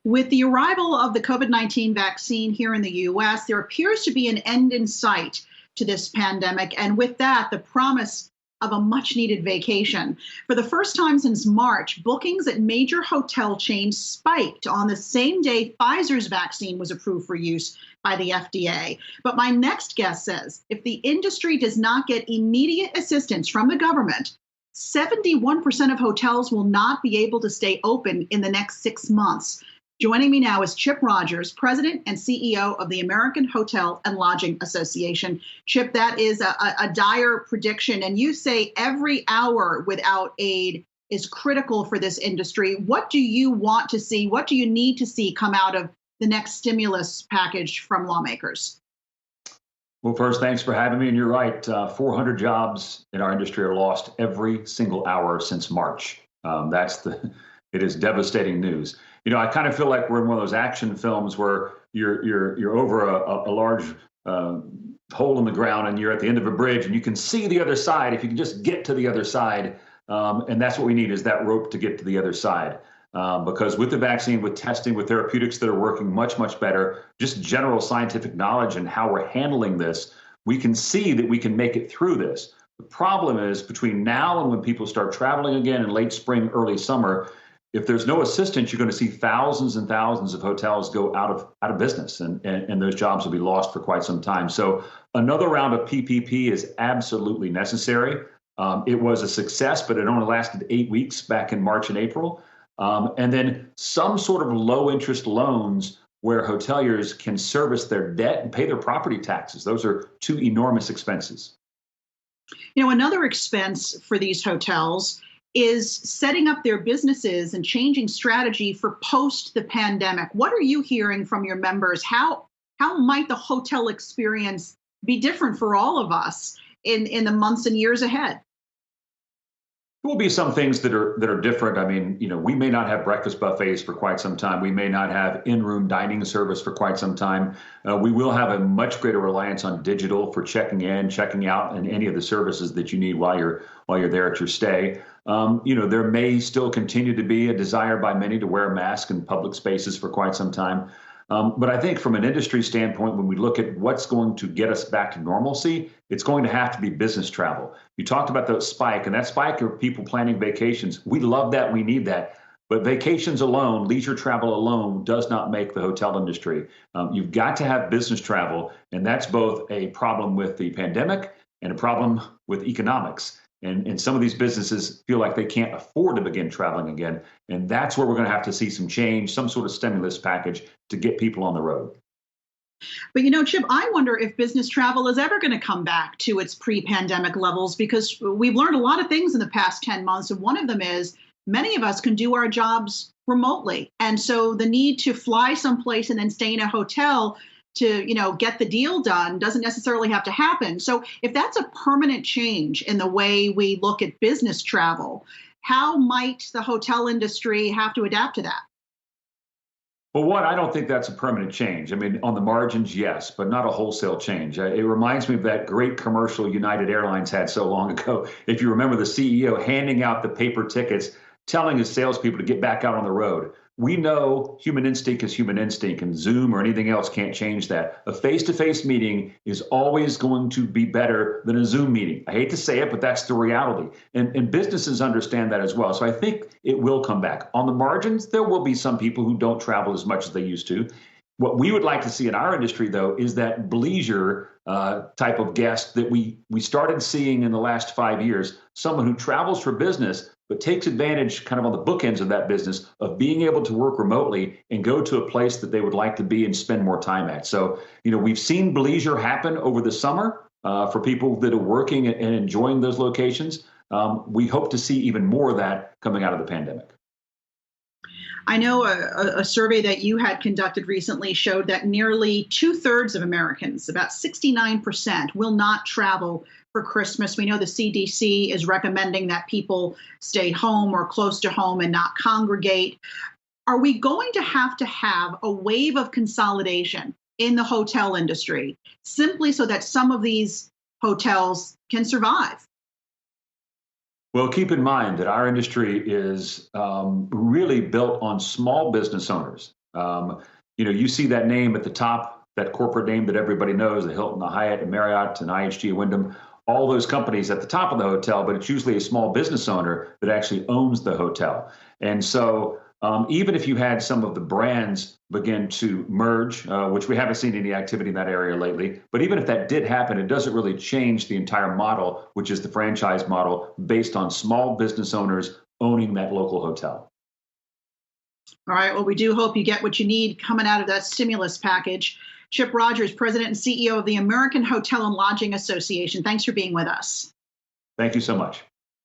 With the arrival of the COVID-19 vaccine here in the U.S., there appears to be an end in sight to this pandemic, and with that, the promise of a much-needed vacation. For the first time since March, bookings at major hotel chains spiked on the same day Pfizer's vaccine was approved for use by the FDA. But my next guest says if the industry does not get immediate assistance from the government, 71% of hotels will not be able to stay open in the next 6 months. Joining me now is Chip Rogers, President and CEO of the American Hotel and Lodging Association. Chip, that is a dire prediction, and you say every hour without aid is critical for this industry. What do you want to see? What do you need to see come out of the next stimulus package from lawmakers? Well, first, thanks for having me. And you're right, 400 jobs in our industry are lost every single hour since March. It is devastating news. You know, I kind of feel like we're in one of those action films where you're over a large hole in the ground and you're at the end of a bridge and you can see the other side if you can just get to the other side. And that's what we need, is that rope to get to the other side. Because with the vaccine, with testing, with therapeutics that are working much, much better, just general scientific knowledge and how we're handling this, we can see that we can make it through this. The problem is between now and when people start traveling again in late spring, early summer, if there's no assistance, you're going to see thousands and thousands of hotels go out of business, and those jobs will be lost for quite some time. So another round of PPP is absolutely necessary. It was a success, but it only lasted 8 weeks back in March and April. And then some sort of low interest loans where hoteliers can service their debt and pay their property taxes. Those are two enormous expenses. You know, another expense for these hotels is setting up their businesses and changing strategy for post the pandemic. What are you hearing from your members? How might the hotel experience be different for all of us in the months and years ahead? There will be some things that are different. I mean, you know, we may not have breakfast buffets for quite some time. We may not have in-room dining service for quite some time. We will have a much greater reliance on digital for checking in, checking out, and any of the services that you need while you're there at your stay. You know, there may still continue to be a desire by many to wear a mask in public spaces for quite some time. But I think from an industry standpoint, when we look at what's going to get us back to normalcy, it's going to have to be business travel. You talked about the spike, and that spike of people planning vacations. We love that. We need that. But vacations alone, leisure travel alone, does not make the hotel industry. You've got to have business travel, and that's both a problem with the pandemic and a problem with economics. And some of these businesses feel like they can't afford to begin traveling again. And that's where we're going to have to see some change, some sort of stimulus package to get people on the road. But, you know, Chip, I wonder if business travel is ever going to come back to its pre-pandemic levels, because we've learned a lot of things in the past 10 months. And one of them is many of us can do our jobs remotely. And so the need to fly someplace and then stay in a hotel to, you know, get the deal done doesn't necessarily have to happen. So if that's a permanent change in the way we look at business travel, how might the hotel industry have to adapt to that? Well, I don't think that's a permanent change. I mean, on the margins, yes, but not a wholesale change. It reminds me of that great commercial United Airlines had so long ago. If you remember the CEO handing out the paper tickets, telling his salespeople to get back out on the road. We know human instinct is human instinct, and Zoom or anything else can't change that. A face-to-face meeting is always going to be better than a Zoom meeting. I hate to say it, but that's the reality. And businesses understand that as well. So I think it will come back. On the margins, there will be some people who don't travel as much as they used to. What we would like to see in our industry, though, is that bleisure type of guest that we started seeing in the last 5 years, someone who travels for business, but takes advantage kind of on the bookends of that business of being able to work remotely and go to a place that they would like to be and spend more time at. So, you know, we've seen bleisure happen over the summer for people that are working and enjoying those locations. We hope to see even more of that coming out of the pandemic. I know a survey that you had conducted recently showed that nearly 2/3 of Americans, about 69%, will not travel for Christmas. We know the CDC is recommending that people stay home or close to home and not congregate. Are we going to have a wave of consolidation in the hotel industry simply so that some of these hotels can survive? Well, keep in mind that our industry is really built on small business owners. You see that name at the top, that corporate name that everybody knows, the Hilton, the Hyatt, the Marriott, and IHG, Wyndham, all those companies at the top of the hotel, but it's usually a small business owner that actually owns the hotel. And so even if you had some of the brands begin to merge, which we haven't seen any activity in that area lately, but even if that did happen, it doesn't really change the entire model, which is the franchise model based on small business owners owning that local hotel. All right. Well, we do hope you get what you need coming out of that stimulus package. Chip Rogers, President and CEO of the American Hotel and Lodging Association. Thanks for being with us. Thank you so much.